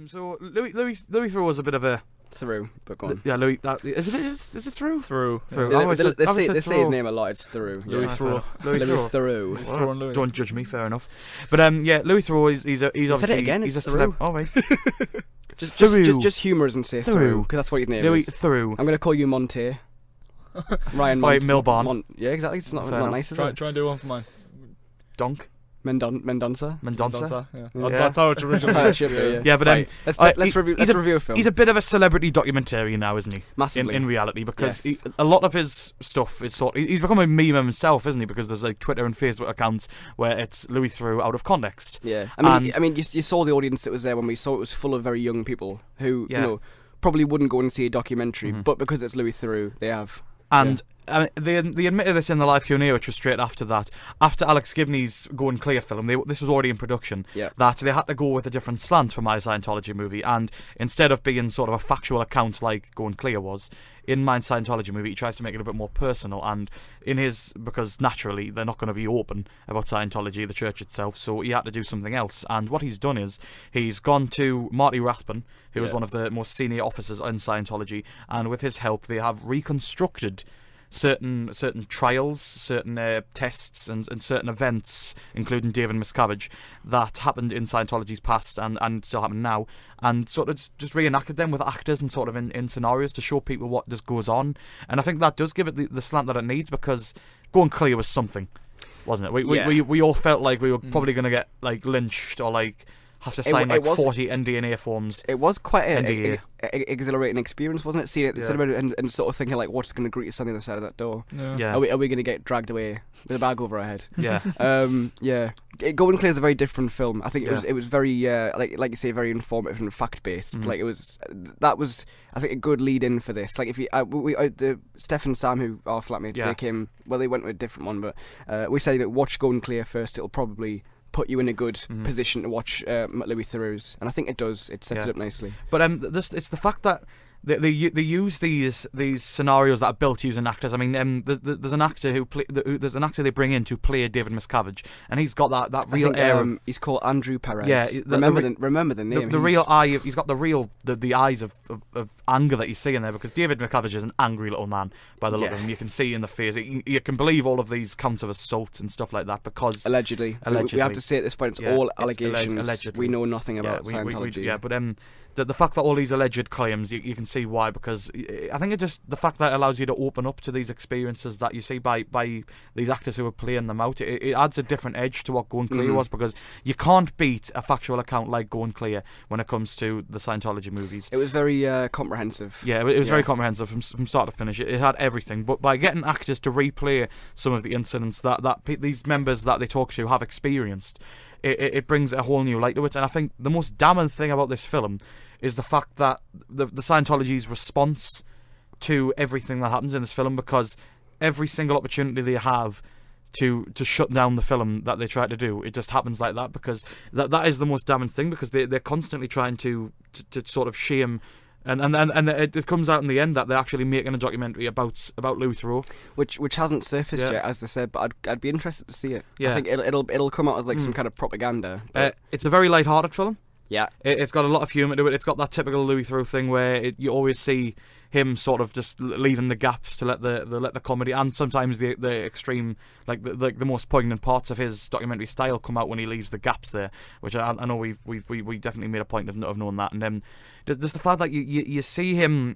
So Louis Theroux was a bit of a Theroux, but go on. Yeah, Louis. Is it Theroux? Theroux. They say his name a lot. It's Theroux. Louis Theroux. Louis Theroux. Well, don't judge me. Fair enough. But Louis Theroux he's obviously said it again. He's a It's Theroux. Oh right. just humours and say Theroux. Theroux because that's what his name Louis is. Theroux. I'm gonna call you Monte. Ryan Right, Milbarn. Yeah, exactly. It's not nice, is it? Try and do one for mine. Donk. Mendonça. Yeah. Yeah. That's how it's originally. That's how it should be. Yeah, but right. let's review a film. He's a bit of a celebrity documentarian now, isn't he? Massively. In reality, because Yes. a lot of his stuff is he's become a meme himself, isn't he? Because there's like Twitter and Facebook accounts where it's Louis Theroux out of context. Yeah, I mean, you saw the audience that was there when we saw it was full of very young people who, probably wouldn't go and see a documentary, but because it's Louis Theroux, they have. And they admitted this in the live Q&A, which was straight after that. After Alex Gibney's Going Clear film, this was already in production, that they had to go with a different slant for My Scientology Movie, and instead of being sort of a factual account like Going Clear was, in My Scientology Movie he tries to make it a bit more personal, and because naturally they're not going to be open about Scientology, the church itself, so he had to do something else. And what he's done is he's gone to Marty Rathbun, who is one of the most senior officers in Scientology, and with his help they have reconstructed certain trials, certain tests and certain events, including David Miscavige, that happened in Scientology's past and still happen now, and sort of just reenacted them with actors and sort of in scenarios to show people what just goes on. And I think that does give it the slant that it needs, because Going Clear was something, wasn't it? We all felt like we were probably going to get like lynched or like have to sign 40 NDA forms. It was quite an exhilarating experience, wasn't it? Seeing it at the cinema and sort of thinking like, what's going to greet us on the other side of that door? Yeah. Are we going to get dragged away with a bag over our head? Yeah. Going Clear is a very different film. I think it was very like you say, very informative and fact based. Like that was I think a good lead in for this. Like if you Steph and Sam, who are flatmates, they came. Well, they went with a different one, but we said watch Going Clear first. It'll probably put you in a good position to watch Louis Theroux's, and I think it does. It sets it up nicely. But it's the fact that they use these scenarios that are built using actors. I mean, there's an actor there's an actor they bring in to play David Miscavige, and he's got that real air. He's called Andrew Perez. Yeah, remember the name. The real eye. He's got the eyes of anger that you see in there, because David Miscavige is an angry little man by the look of him. You can see in the face. You can believe all of these counts of assault and stuff like that because allegedly. We have to say at this point it's all allegations. Allegedly. We know nothing about Scientology. But the fact that all these alleged claims, you can see why, because I think the fact that it allows you to open up to these experiences that you see by these actors who are playing them out, it adds a different edge to what Going Clear was, because you can't beat a factual account like Going Clear when it comes to the Scientology movies. It was very comprehensive. Yeah, it was very comprehensive from start to finish. It had everything, but by getting actors to replay some of the incidents that these members that they talk to have experienced, it brings a whole new light to it. And I think the most damning thing about this film is the fact that the Scientology's response to everything that happens in this film, because every single opportunity they have to shut down the film that they try to do, it just happens like that, because that is the most damning thing, because they're constantly trying to sort of shame. And it comes out in the end that they're actually making a documentary about Louis Theroux, which hasn't surfaced yet, as they said. But I'd be interested to see it. Yeah. I think it'll come out as like some kind of propaganda. It's a very light-hearted film. Yeah, it's got a lot of humour to it. It's got that typical Louis Theroux thing where you always see him sort of just leaving the gaps to let the comedy and sometimes the extreme, like the most poignant parts of his documentary style come out when he leaves the gaps there, which I know we definitely made a point of knowing that. And then there's the fact that you see him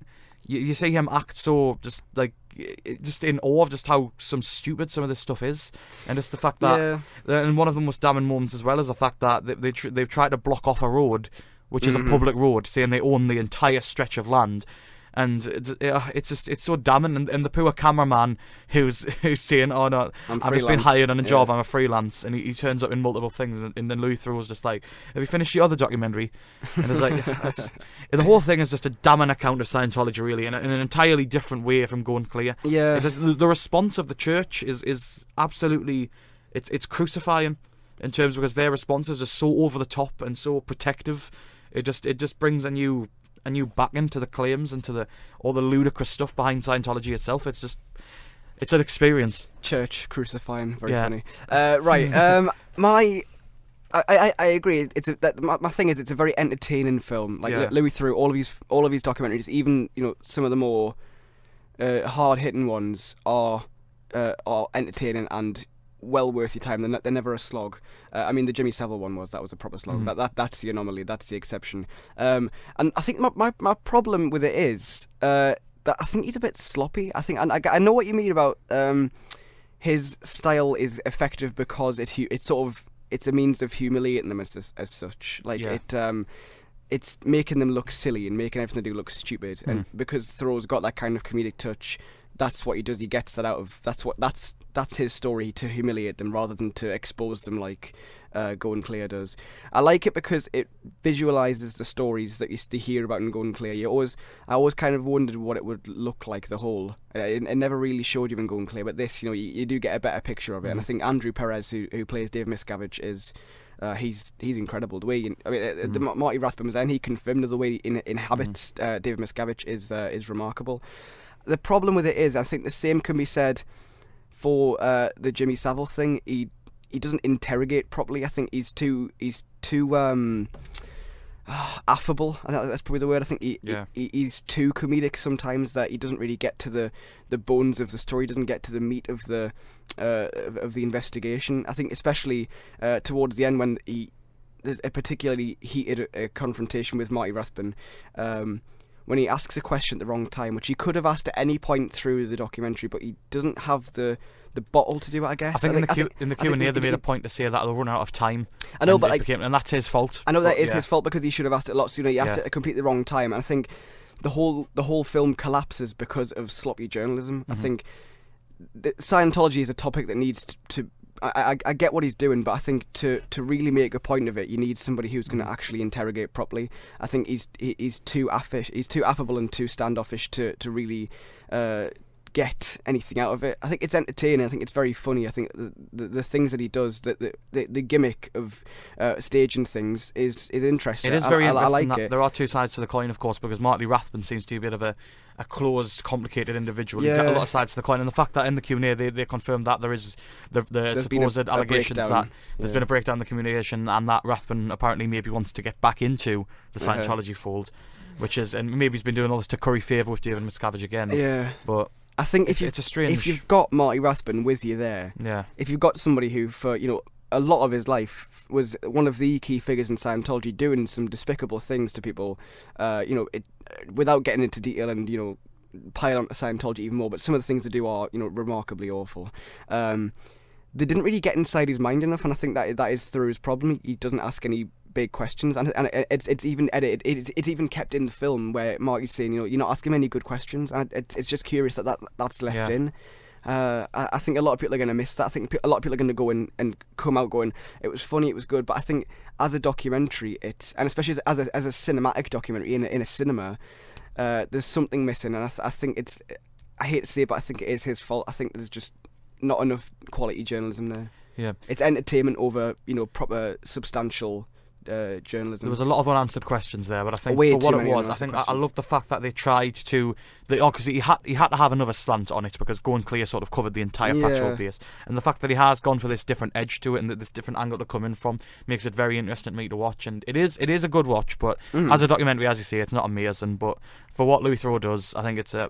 act so just in awe of just how stupid some of this stuff is, and just the fact that and one of the most damning moments as well is the fact that they've tried to block off a road which is a public road, saying they own the entire stretch of land. And it's so damning, and the poor cameraman who's saying, "Oh no, I've just been hired on a job. I'm a freelance," and he turns up in multiple things, and then Louis Theroux was just like, "Have you finished your other documentary?" And it's like the whole thing is just a damning account of Scientology, really, in an entirely different way from Going Clear. Yeah, it's just, the response of the church is absolutely it's crucifying in terms, because their response is just so over the top and so protective. It just brings a new back into the claims and to all the ludicrous stuff behind Scientology itself. It's an experience. Church crucifying, very funny. Right, my I agree. My thing is, it's a very entertaining film. Like Louis Theroux, all of his documentaries, even some of the more hard hitting ones are entertaining and well worth your time. They're never a slog. I mean, the Jimmy Savile one was a proper slog. That's the anomaly. That's the exception. And I think my problem with it is that I think he's a bit sloppy. I think, and I know what you mean about his style is effective because it's a means of humiliating them as such. Like it's making them look silly and making everything they do look stupid. And because Theroux's got that kind of comedic touch, that's what he does. He gets that out of that's his story, to humiliate them rather than to expose them like Going Clear does. I like it because it visualizes the stories that you hear about in Going Clear. I always kind of wondered what it would look like, the whole. It never really showed you in Going Clear, but this, you do get a better picture of it. And I think Andrew Perez, who plays Dave Miscavige, is he's incredible. The way Marty Rathbun was there, and he confirmed the way he inhabits Dave Miscavige is remarkable. The problem with it is, I think the same can be said for the Jimmy Savile thing. He doesn't interrogate properly. I think he's too affable. I think that's probably the word. I think he's too comedic sometimes, that he doesn't really get to the bones of the story. He doesn't get to the meat of the investigation. I think especially towards the end, when there's a particularly heated confrontation with Marty Rathbun, when he asks a question at the wrong time, which he could have asked at any point through the documentary, but he doesn't have the bottle to do it, I guess. I think in the Q&A they made a point to say that they'll run out of time. I know, and that's his fault. I know that is his fault, because he should have asked it a lot sooner. He asked it at a completely wrong time, and I think the whole film collapses because of sloppy journalism. I think Scientology is a topic that needs to I get what he's doing, but I think to really make a point of it, you need somebody who's going to actually interrogate properly. I think he's too affable and too standoffish to really get anything out of it. I think it's entertaining. I think it's very funny. I think the things that he does, the gimmick of staging things is interesting. It is very interesting. I like that it. There are two sides to the coin, of course, because Marty Rathbun seems to be a bit of a closed, complicated individual. He's got a lot of sides to the coin, and the fact that in the Q&A they confirmed that there is the supposed allegations that there's been a breakdown in the communication, and that Rathbun apparently maybe wants to get back into the Scientology fold, and maybe he's been doing all this to curry favour with David Miscavige again. Yeah, but I think if you've got Marty Rathbun with you there, if you've got somebody who, for a lot of his life, was one of the key figures in Scientology, doing some despicable things to people, without getting into detail and pile onto Scientology even more, but some of the things they do are remarkably awful. They didn't really get inside his mind enough, and I think that is Theroux's problem. He doesn't ask any big questions, and it's even edited. It's even kept in the film where Marty's saying, you're not asking any good questions, and it's just curious that's left in. I think a lot of people are going to miss that. I think a lot of people are going to go in and come out going, it was funny, it was good, but I think as a documentary, and especially as a cinematic documentary in a cinema, there's something missing, and I think I hate to say it, but I think it is his fault. I think there's just not enough quality journalism there. Yeah, it's entertainment over proper substantial journalism. There was a lot of unanswered questions there, but I think for what it was, I think I love the fact that they tried to, because he had to have another slant on it, because Going Clear sort of covered the entire factual base, and the fact that he has gone for this different edge to it and this different angle to come in from makes it very interesting to me to watch. And it is a good watch, but as a documentary, as you say, it's not amazing. But for what Louis Theroux does, I think it's a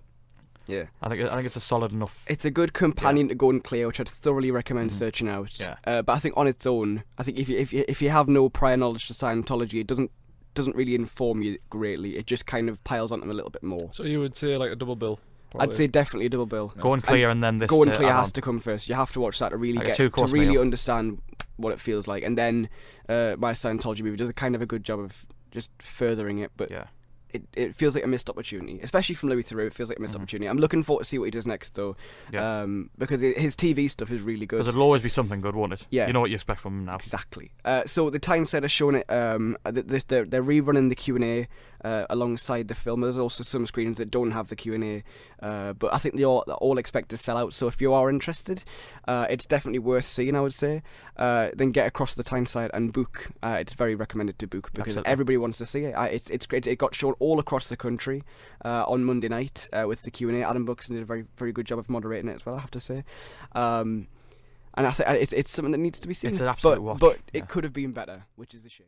I think it's a solid enough. It's a good companion to Going Clear, which I'd thoroughly recommend searching out. But I think on its own, I think if you have no prior knowledge to Scientology, it doesn't really inform you greatly. It just kind of piles onto them a little bit more. So you would say like a double bill? Probably. I'd say definitely a double bill. Going Clear and then this. Going Clear has to come first. You have to watch that to really understand what it feels like, and then my Scientology movie does a kind of a good job of just furthering it. But it feels like a missed opportunity, especially from Louis Theroux. It feels like a missed opportunity. I'm looking forward to see what he does next, though, because his TV stuff is really good. Because it'll always be something good, won't it? Yeah. You know what you expect from him now. Exactly. So the Tyneside are showing it. They're rerunning the Q&A alongside the film. There's also some screenings that don't have the Q&A, but I think they're all expected to sell out. So if you are interested, it's definitely worth seeing, I would say. Then get across the Tyneside and book. It's very recommended to book, because everybody wants to see it. It's great. It got shown all across the country on Monday night with the Q&A. Adam Buxton did a very, very good job of moderating it as well, I have to say. And I think it's something that needs to be seen. It's an absolute but watch. But yeah. it could have been better, which is a shame.